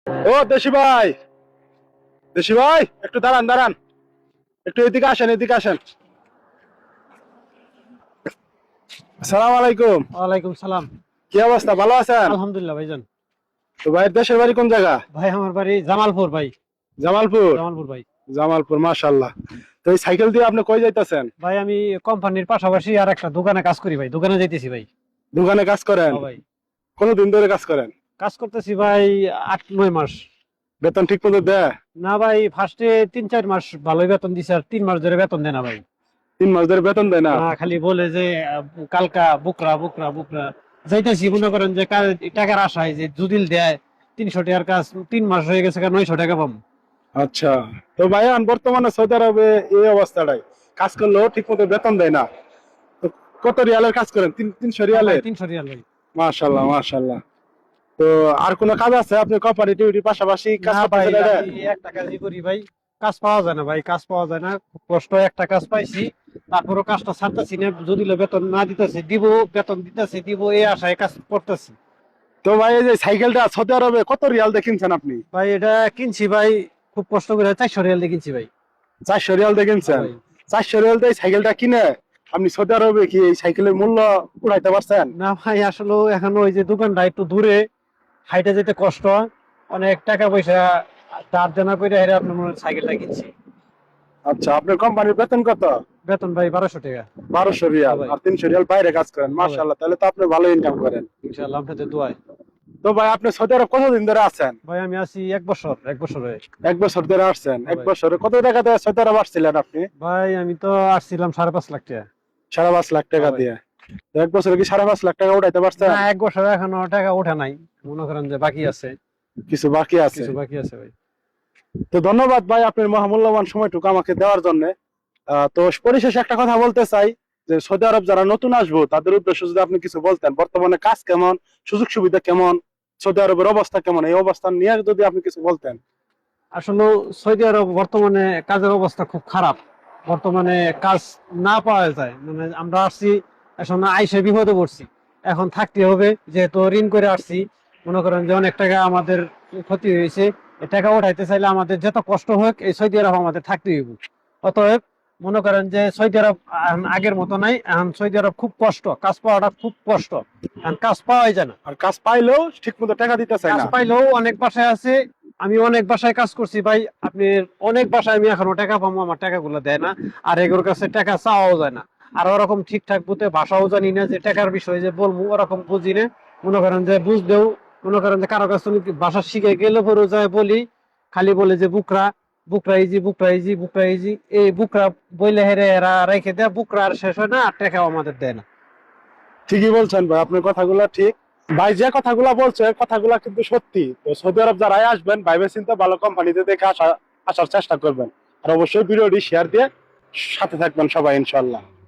ও দেশি ভাই, দেশি ভাই একটু দাঁড়ান দাঁড়ান, একটু এদিকে আসেন, এদিকে আসেন। আসসালামু আলাইকুম। ওয়ালাইকুম সালাম। কি অবস্থা, ভালো আছেন? আলহামদুলিল্লাহ ভাইজান। তো ভাই দেশের বাড়ি কোন জায়গা? ভাই আমার বাড়ি জামালপুর ভাই। জামালপুর। জামালপুর ভাই। জামালপুর, মাশাআল্লাহ। তো এই সাইকেল দিয়ে আপনি কই যাইতেছেন? ভাই আমি কোম্পানির পাশাপাশি আর একটা দোকানে কাজ করি ভাই, দোকানে যাইতেছি ভাই। দোকানে কাজ করেন? হ্যাঁ ভাই। কতদিন ধরে কাজ করেন? কাজ করতেছি ভাই 8-9 মাস। বেতন ঠিক মতো দেয়? না ভাই, ফার্স্টে 3-4 মাস ভালোই বেতন দিছে, আর 3 মাস ধরে বেতন দেয় না ভাই। 3 মাস ধরে বেতন দেয় না? না, খালি বলে যে কালকা বুকরা বুকরা বুকরা। যাইতেছি মনে করেন যে টাকার আশায় যে যদি দেয় 300 টাকার কাজ, 3 মাস হয়ে গেছে 900 টাকা পাবো। আচ্ছা। তো ভাইয়ান বর্তমানে সৌদি আরবে এই অবস্থাটাই, কাজ করলেও ঠিক মতো বেতন দেয় না। তো কত রিয়ালের কাজ করেন? 300 রিয়ালের? 300 রিয়াল ভাই। মাশাআল্লাহ মাশাআল্লাহ। তো আর কোন কাজ আছে আপনি কোম্পানি ডিউটির পাশাপাশি কাজ না ভাই, করতেছেন? এটা আমি একটা কাজই করি ভাই। কাজ পাওয়া যায় না ভাই, কাজ পাওয়া যায় না, খুব কষ্ট। একটা কাজ পাইছি, তারপরও কাজটা ছাড়তেছি না। যদি বেতন না দিতেছে দিব, বেতন দিতেছে দিব, এই আশায় কাজ করতেছি। তো ভাই এই যে সাইকেলটা সৌদি আরবে কত রিয়াল দিয়ে কিনছেন আপনি? ভাই এটা কিনছি ভাই খুব কষ্ট করে, 400 রিয়াল দিয়ে কিনছি ভাই। 400 রিয়াল দিয়ে কিনছেন? ভাই 400 রিয়াল দিয়ে এই সাইকেলটা কিনে আপনি সৌদি আরবে কি এই সাইকেলের মূল্য উঠাইতে পারছেন? না ভাই, আসলে এখন ওই যে দোকানটা একটু দূরে, হাইটে যেতে কষ্ট, অনেক টাকা পয়সা ধার দেনা করে হেরে আপনার মনে হয় সাইকেলটা কিনছি। আচ্ছা, আপনার কোম্পানির বেতন কত? বেতন ভাই 1200 টাকা। 1200 রিয়াল। ভাই আর 300 রিয়াল বাইরে কাজ করেন? ভাই মাশাআল্লাহ, তাহলে তো আপনি ভালো ইনকাম করেন। ইনশাআল্লাহ আপনাদের দোয়ায়। তো ভাই আপনি সৌদি আরব কতদিন ধরে আছেন? ভাই আমি আছি 1 বছর হয়ে। 1 বছর ধরে আসছেন? এক ভাই বছরে কত টাকা দিয়ে সৌদি আরব আসছিলেন আপনি? ভাই আমি তো আসছিলাম 5.5 লাখ টাকা। 5.5 লাখ টাকা ভাই দিয়ে? তো 1 বছরে কি 5.5 লাখ টাকা উঠাইতে পারছেন? না, 1 বছর এখনো টাকা ওঠে নাই, মনে করেন যে বাকি আছে, কিছু বাকি আছে? কিছু বাকি আছে ভাই। তো ধন্যবাদ ভাই আপনার মহামূল্যবান সময়টুকু আমাকে দেওয়ার জন্য। তো পরিশেষে একটা কথা বলতে চাই, যে সৌদি আরব যারা নতুন আসবো তাদের উদ্দেশ্যে যদি আপনি কিছু বলতেন, বর্তমানে কাজ কেমন, সুযোগ সুবিধা কেমন, সৌদি আরবের অবস্থা কেমন, এই অবস্থান নিয়ে যদি আপনি কিছু বলতেন। আসলে সৌদি আরব বর্তমানে কাজের অবস্থা খুব খারাপ। বর্তমানে কাজ না পাওয়া যায়, মানে আমরা আসছি এখন আইসে বিপদে পড়ছি। এখন থাকতে হবে, যেহেতু ঋণ করে আসছি। মনে করেন যে অনেক টাকা আমাদের ক্ষতি হয়েছে। এই টাকা উঠাইতে চাইলে আমাদের যত কষ্ট হোক, এই সৌদি আরব আমাদের থাকতে হইব। অতএব মনে করেন যে সৌদি আরব এখন আগের মতো নাই, এখন সৌদি আরব খুব কষ্ট, কাজ পাওয়াটা খুব কষ্ট। এখন কাজ পাওয়াই যায় না। আর কাজ পাইলেও ঠিক মতো টাকা দিতে চাই কাজ না। পাইলেও অনেক বাসায় আছে, আমি অনেক বাসায় কাজ করছি ভাই, আপনি অনেক বাসায় আমি এখনো টাকা পাবো, আমার টাকাগুলো দেয় না। আর এগুলোর কাছে টাকা চাওয়াও যায় না। আর ওরকম ঠিকঠাক বুঝতে ভাষাও জানি না, যে টাকার বিষয়ে যে বলবো ওরকম বুঝি না। মনে করেন যে বুঝলেও, মনে করেন যে কারো কাছে ভাষা শিখে গেলে পরে যায় বলি, খালি বলে যে বুকরা বুকরা ইজি বুকরা ইজি বুকরা ইজি, এই বুকরা বইলে হেরে এরা রেখে দেয়, বুকরা আর শেষ হয় না, আর টাকাও আমাদের দেয় না। ঠিকই বলছেন ভাই, আপনার কথাগুলো ঠিক। ভাই যে কথাগুলা বলছে কথাগুলা কিন্তু সত্যি। তো সৌদি আরব যারাই আসবেন ভাইবে চিন্তে ভালো কোম্পানিতে দেখে আসার চেষ্টা করবেন। আর অবশ্যই ভিডিওটি শেয়ার দিয়ে সাথে থাকবেন সবাই ইনশাল্লাহ।